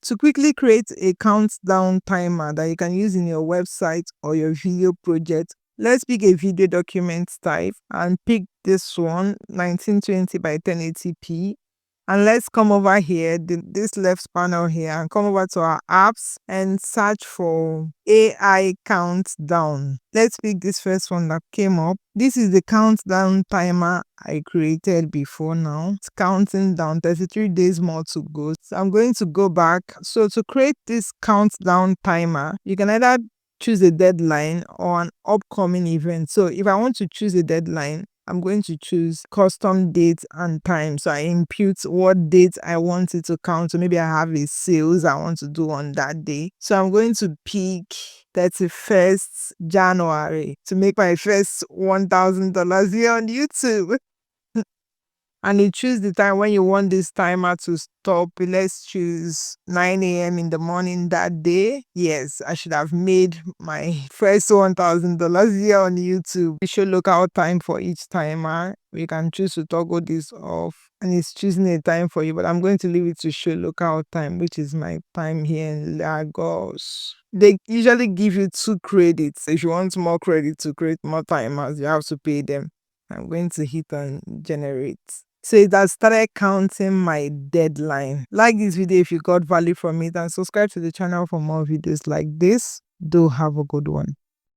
To quickly create a countdown timer that you can use in your website or your video project, let's pick a video document type and pick this one, 1920 by 1080p. And let's come over here, this left panel here, and come over to our apps and search for AI countdown. Let's pick this first one that came up. This is the countdown timer I created before now. It's counting down, 33 days more to go. So I'm going to go back. So to create this countdown timer, you can either choose a deadline or an upcoming event. So if I want to choose a deadline, I'm going to choose custom date and time. So I impute what date I want it to count. So maybe I have a sales I want to do on that day. So I'm going to pick 31st January to make my first $1,000 here on YouTube. And you choose the time when you want this timer to stop. Let's choose 9 a.m. in the morning that day. Yes, I should have made my first $1,000 here on YouTube. You should look out time for each timer. You can choose to toggle this off and it's choosing a time for you, but I'm going to leave it to show lookout time, which is my time here in Lagos. They usually give you 2 credits. If you want more credit to create more timers, you have to pay them. I'm going to hit on generate. So it has started counting my deadline. Like this video if you got value from it and subscribe to the channel for more videos like this. Do have a good one.